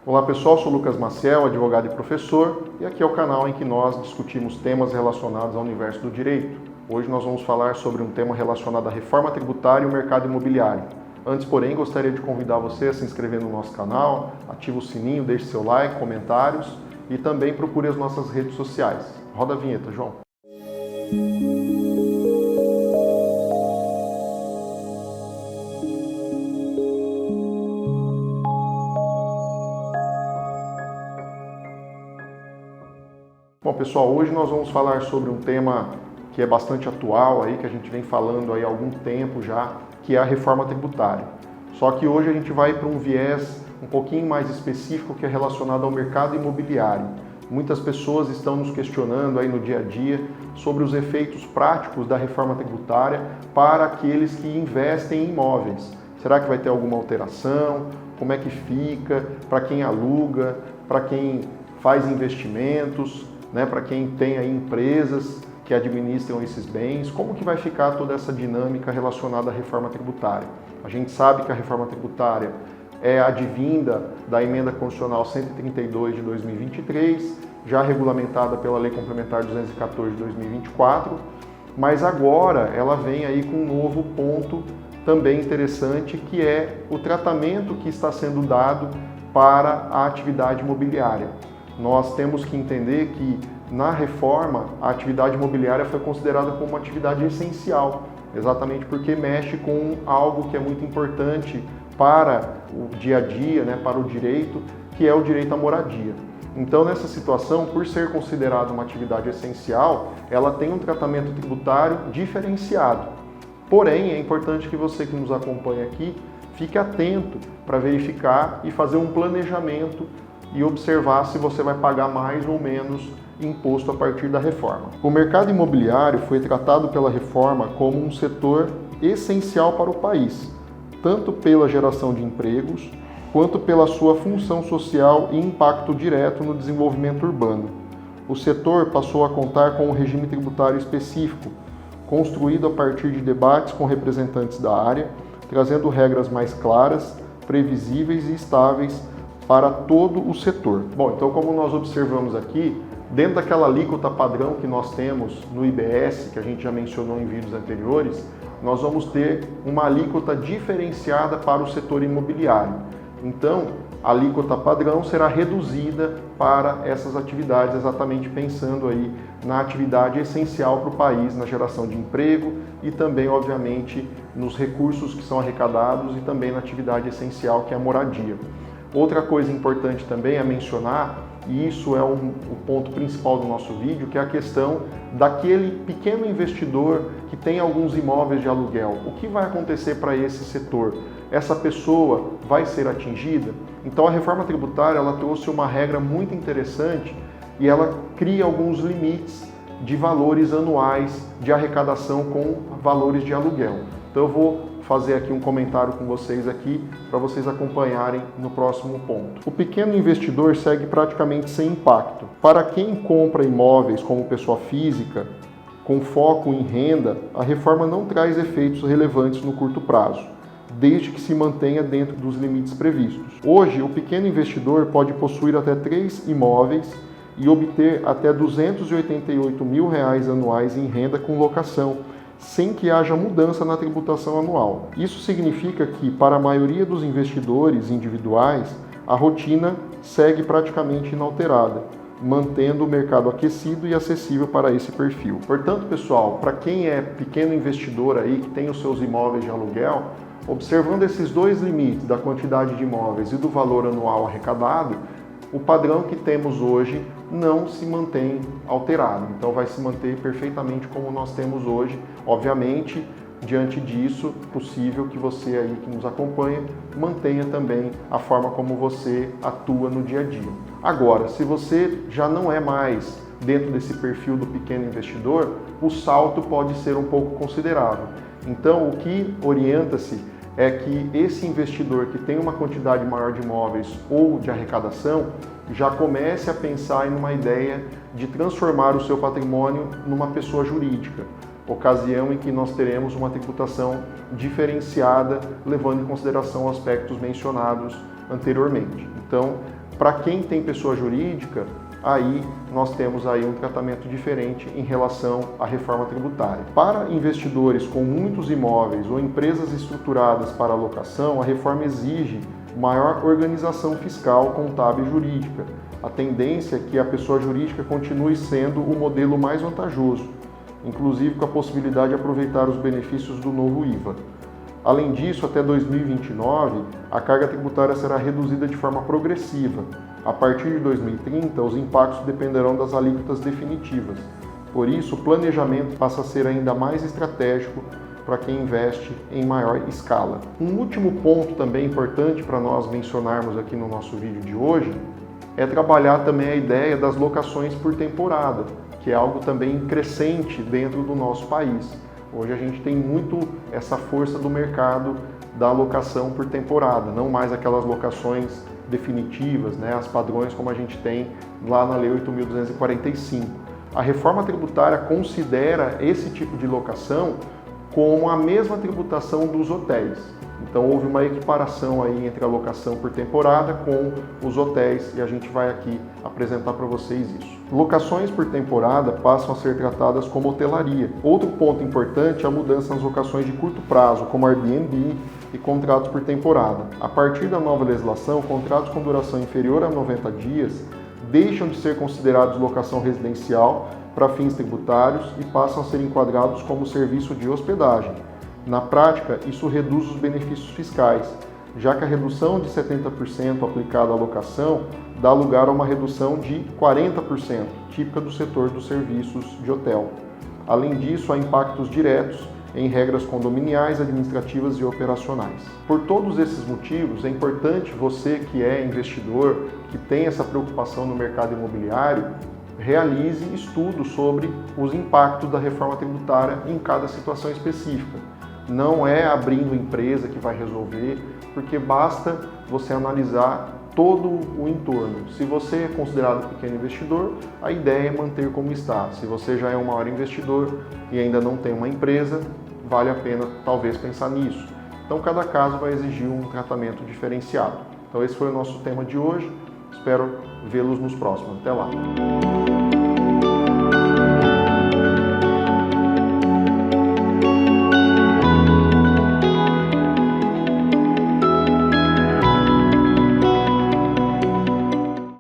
Olá pessoal, sou Lucas Maciel, advogado e professor, e aqui é o canal em que nós discutimos temas relacionados ao universo do direito. Hoje nós vamos falar sobre um tema relacionado à reforma tributária e o mercado imobiliário. Antes, porém, gostaria de convidar você a se inscrever no nosso canal, ative o sininho, deixe seu like, comentários e também procure as nossas redes sociais. Roda a vinheta, João. Bom, pessoal, hoje nós vamos falar sobre um tema que é bastante atual, aí, que a gente vem falando aí há algum tempo já, que é a reforma tributária. Só que hoje a gente vai para um viés um pouquinho mais específico que é relacionado ao mercado imobiliário. Muitas pessoas estão nos questionando aí no dia a dia sobre os efeitos práticos da reforma tributária para aqueles que investem em imóveis. Será que vai ter alguma alteração? Como é que fica? Para quem aluga? Para quem faz investimentos? Para quem tem aí empresas que administram esses bens, como que vai ficar toda essa dinâmica relacionada à reforma tributária? A gente sabe que a reforma tributária é advinda da Emenda Constitucional 132 de 2023, já regulamentada pela Lei Complementar 214 de 2024, mas agora ela vem aí com um novo ponto também interessante, que é o tratamento que está sendo dado para a atividade imobiliária. Nós temos que entender que, na reforma, a atividade imobiliária foi considerada como uma atividade essencial, exatamente porque mexe com algo que é muito importante para o dia a dia, para o direito, que é o direito à moradia. Então, nessa situação, por ser considerada uma atividade essencial, ela tem um tratamento tributário diferenciado. Porém, é importante que você que nos acompanha aqui fique atento para verificar e fazer um planejamento e observar se você vai pagar mais ou menos imposto a partir da reforma. O mercado imobiliário foi tratado pela reforma como um setor essencial para o país, tanto pela geração de empregos, quanto pela sua função social e impacto direto no desenvolvimento urbano. O setor passou a contar com um regime tributário específico, construído a partir de debates com representantes da área, trazendo regras mais claras, previsíveis e estáveis para todo o setor. Bom, então como nós observamos aqui, dentro daquela alíquota padrão que nós temos no IBS, que a gente já mencionou em vídeos anteriores, nós vamos ter uma alíquota diferenciada para o setor imobiliário. Então, a alíquota padrão será reduzida para essas atividades, exatamente pensando aí na atividade essencial para o país, na geração de emprego e também, obviamente, nos recursos que são arrecadados e também na atividade essencial que é a moradia. Outra coisa importante também a mencionar, e isso é o ponto principal do nosso vídeo, que é a questão daquele pequeno investidor que tem alguns imóveis de aluguel. O que vai acontecer para esse setor? Essa pessoa vai ser atingida? Então a reforma tributária ela trouxe uma regra muito interessante e ela cria alguns limites de valores anuais de arrecadação com valores de aluguel. Então eu vou fazer aqui um comentário com vocês aqui para vocês acompanharem no próximo ponto. O pequeno investidor segue praticamente sem impacto. Para quem compra imóveis como pessoa física, com foco em renda, a reforma não traz efeitos relevantes no curto prazo, desde que se mantenha dentro dos limites previstos. Hoje, o pequeno investidor pode possuir até 3 imóveis e obter até R$ 288 mil anuais em renda com locação, sem que haja mudança na tributação anual. Isso significa que, para a maioria dos investidores individuais, a rotina segue praticamente inalterada, mantendo o mercado aquecido e acessível para esse perfil. Portanto, pessoal, para quem é pequeno investidor aí, que tem os seus imóveis de aluguel, observando esses dois limites da quantidade de imóveis e do valor anual arrecadado, o padrão que temos hoje não se mantém alterado. Então vai se manter perfeitamente como nós temos hoje. Obviamente, diante disso, é possível que você aí que nos acompanha mantenha também a forma como você atua no dia a dia. Agora, se você já não é mais dentro desse perfil do pequeno investidor, o salto pode ser um pouco considerável. Então, o que orienta-se é que esse investidor que tem uma quantidade maior de imóveis ou de arrecadação já comece a pensar em uma ideia de transformar o seu patrimônio numa pessoa jurídica, ocasião em que nós teremos uma tributação diferenciada, levando em consideração aspectos mencionados anteriormente. Então, Para quem tem pessoa jurídica, aí nós temos aí um tratamento diferente em relação à reforma tributária. Para investidores com muitos imóveis ou empresas estruturadas para alocação, a reforma exige maior organização fiscal, contábil e jurídica. A tendência é que a pessoa jurídica continue sendo o modelo mais vantajoso, inclusive com a possibilidade de aproveitar os benefícios do novo IVA. Além disso, até 2029, a carga tributária será reduzida de forma progressiva. A partir de 2030, os impactos dependerão das alíquotas definitivas. Por isso, o planejamento passa a ser ainda mais estratégico para quem investe em maior escala. Um último ponto também importante para nós mencionarmos aqui no nosso vídeo de hoje é trabalhar também a ideia das locações por temporada, que é algo também crescente dentro do nosso país. Hoje a gente tem muito essa força do mercado da locação por temporada, não mais aquelas locações definitivas, né, as padrões como a gente tem lá na Lei 8.245. A reforma tributária considera esse tipo de locação como a mesma tributação dos hotéis. Então houve uma equiparação aí entre a locação por temporada com os hotéis e a gente vai aqui apresentar para vocês isso. Locações por temporada passam a ser tratadas como hotelaria. Outro ponto importante é a mudança nas locações de curto prazo, como Airbnb e contratos por temporada. A partir da nova legislação, contratos com duração inferior a 90 dias deixam de ser considerados locação residencial para fins tributários e passam a ser enquadrados como serviço de hospedagem. Na prática, isso reduz os benefícios fiscais, já que a redução de 70% aplicada à locação dá lugar a uma redução de 40%, típica do setor dos serviços de hotel. Além disso, há impactos diretos em regras condominiais, administrativas e operacionais. Por todos esses motivos, é importante você que é investidor, que tem essa preocupação no mercado imobiliário, realize estudos sobre os impactos da reforma tributária em cada situação específica. Não é abrindo empresa que vai resolver, porque basta você analisar todo o entorno. Se você é considerado pequeno investidor, a ideia é manter como está. Se você já é um maior investidor e ainda não tem uma empresa, vale a pena talvez pensar nisso. Então cada caso vai exigir um tratamento diferenciado. Então esse foi o nosso tema de hoje. Espero vê-los nos próximos. Até lá!